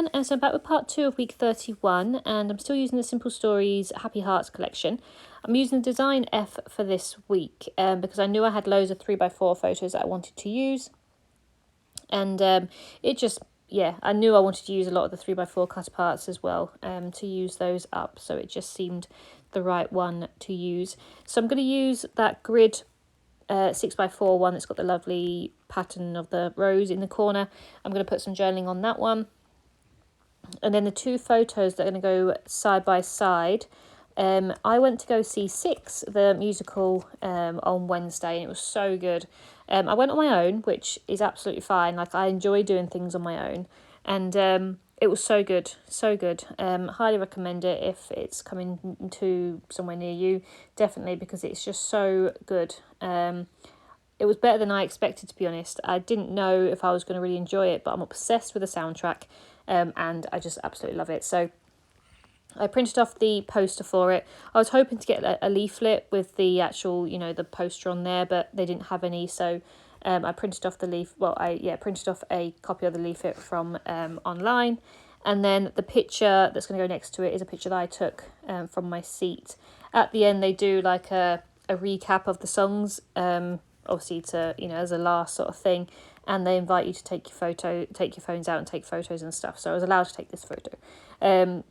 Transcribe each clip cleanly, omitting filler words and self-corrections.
everyone, and so I'm back with part 2 of week 31, and I'm still using the Simple Stories Happy Hearts collection. I'm using the design F for this week because I knew I had loads of 3x4 photos that I wanted to use, and I knew I wanted to use a lot of the 3x4 cut aparts as well to use those up, so it just seemed the right one to use. So I'm going to use that grid 6x4 one that's got the lovely pattern of the rose in the corner. I'm going to put some journaling on that one. And then the two photos that are going to go side by side. I went to go see Six, the musical, on Wednesday, and it was so good. I went on my own, which is absolutely fine. Like, I enjoy doing things on my own. And it was so good, so good. Highly recommend it if it's coming to somewhere near you, definitely, because it's just so good. It was better than I expected, to be honest. I didn't know if I was going to really enjoy it, but I'm obsessed with the soundtrack, and I just absolutely love it. So I printed off the poster for it. I was hoping to get a leaflet with the actual, the poster on there, but they didn't have any, so I printed off printed off a copy of the leaflet from online. And then the picture that's going to go next to it is a picture that I took from my seat. At the end, they do like a recap of the songs, obviously to, as a last sort of thing. And they invite you to take your phones out and take photos and stuff. So I was allowed to take this photo.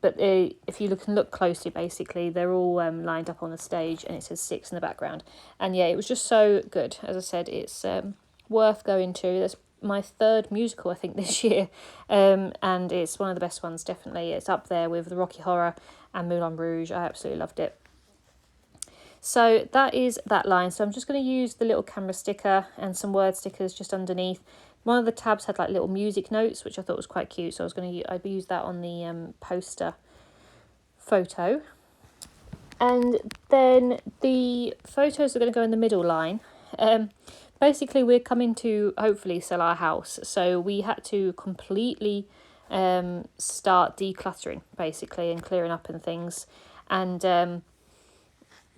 But if you look closely, basically, they're all lined up on the stage, and it says Six in the background. And yeah, it was just so good. As I said, it's worth going to. That's my third musical, I think, this year. And it's one of the best ones, definitely. It's up there with the Rocky Horror and Moulin Rouge. I absolutely loved it. So that is that line. So I'm just going to use the little camera sticker and some word stickers just underneath. One of the tabs had like little music notes, which I thought was quite cute. So I'd use that on the poster photo. And then the photos are going to go in the middle line. Basically, we're coming to hopefully sell our house. So we had to completely start decluttering, basically, and clearing up and things. And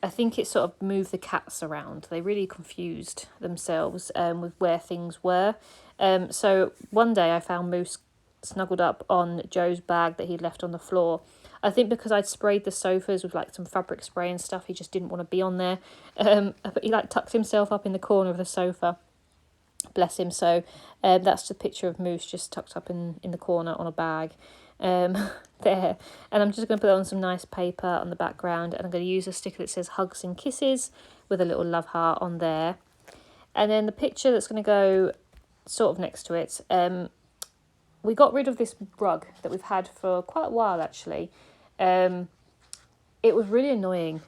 I think it sort of moved the cats around. They really confused themselves with where things were. So one day I found Moose snuggled up on Joe's bag that he'd left on the floor. I think because I'd sprayed the sofas with like some fabric spray and stuff, he just didn't want to be on there. But he like tucked himself up in the corner of the sofa. Bless him. So that's the picture of Moose just tucked up in the corner on a bag. There, and I'm just going to put on some nice paper on the background, and I'm going to use a sticker that says Hugs and Kisses with a little love heart on there. And then the picture that's going to go sort of next to it, we got rid of this rug that we've had for quite a while, actually. It was really annoying.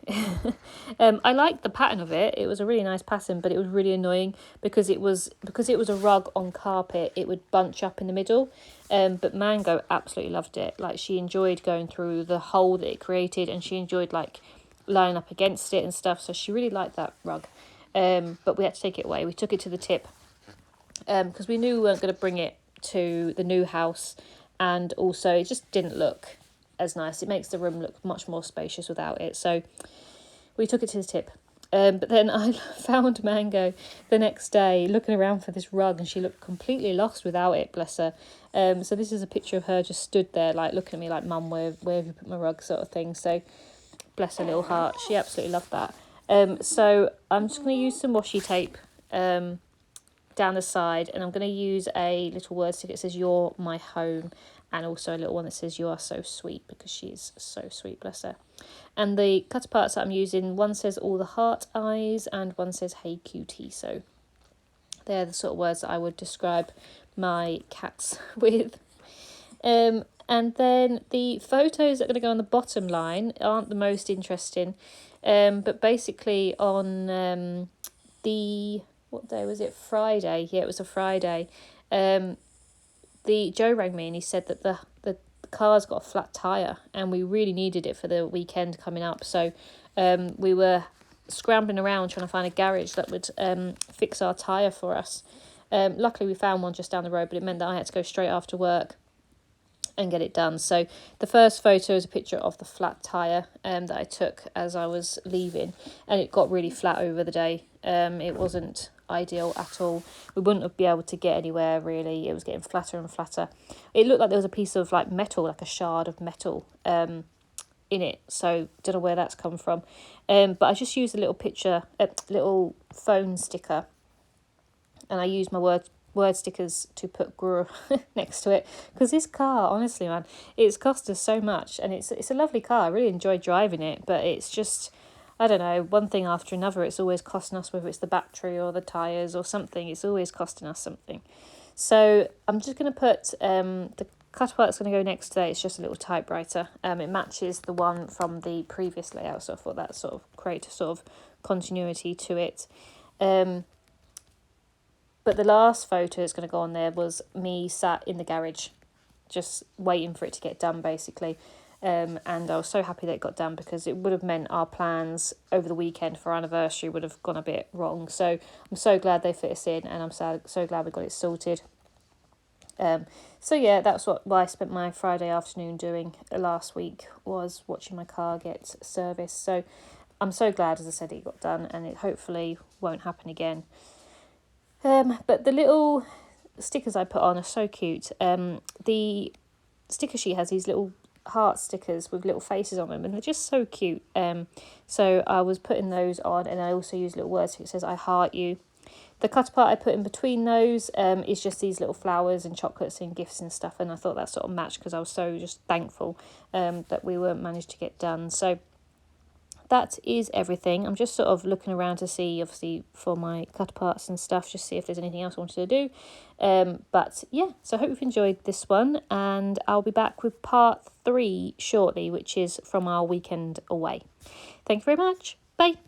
I liked the pattern of it. It was a really nice pattern, but it was really annoying because it was a rug on carpet. It would bunch up in the middle. But Mango absolutely loved it. Like, she enjoyed going through the hole that it created, and she enjoyed like lying up against it and stuff. So she really liked that rug. But we had to take it away. We took it to the tip because we knew we weren't going to bring it to the new house, and also it just didn't look as nice. It makes the room look much more spacious without it. So we took it to the tip. But then I found Mango the next day looking around for this rug, and she looked completely lost without it, bless her. So this is a picture of her just stood there like looking at me like, Mum, where have you put my rug, sort of thing. So bless her little heart. She absolutely loved that. So I'm just going to use some washi tape down the side, and I'm going to use a little word sticker that says You're My Home, and also a little one that says You Are So Sweet, because she's so sweet, bless her. And the cut aparts that I'm using, one says All the Heart Eyes and one says Hey Cutie. So they're the sort of words that I would describe my cats with. And then the photos that are going to go on the bottom line aren't the most interesting. But basically on what day was it? Friday. Yeah, it was a Friday. Joe rang me and he said that the car's got a flat tyre, and we really needed it for the weekend coming up. So we were scrambling around trying to find a garage that would fix our tyre for us. Luckily, we found one just down the road, but it meant that I had to go straight after work and get it done. So the first photo is a picture of the flat tyre that I took as I was leaving, and it got really flat over the day. It wasn't ideal at all. We wouldn't be able to get anywhere really. It was getting flatter and flatter. It looked like there was a piece of like metal, like a shard of metal in it, so don't know where that's come from. But I just used a little phone sticker, and I used my word stickers to put grr next to it, because this car, honestly man, it's cost us so much, and it's a lovely car. I really enjoy driving it, but it's just, I don't know, one thing after another. It's always costing us, whether it's the battery or the tyres or something, it's always costing us something. So I'm just going to put the cutter part that's going to go next to that. It's just a little typewriter. It matches the one from the previous layout, so I thought that sort of create a sort of continuity to it. But the last photo that's going to go on there was me sat in the garage, just waiting for it to get done, basically. And I was so happy that it got done, because it would have meant our plans over the weekend for our anniversary would have gone a bit wrong. So I'm so glad they fit us in, and I'm so glad we got it sorted. So yeah, that's what I spent my Friday afternoon doing last week, was watching my car get serviced. So I'm so glad, as I said, it got done, and it hopefully won't happen again. But the little stickers I put on are so cute. The sticker sheet has these little heart stickers with little faces on them, and they're just so cute. So I was putting those on, and I also use little words. It says "I heart you." The cutter part I put in between those is just these little flowers and chocolates and gifts and stuff, and I thought that sort of matched, because I was so just thankful that we were managed to get done. So that is everything. I'm just sort of looking around to see, obviously, for my cutter parts and stuff, just see if there's anything else I wanted to do. But yeah, so I hope you've enjoyed this one, and I'll be back with part 3 shortly, which is from our weekend away. Thank you very much. Bye.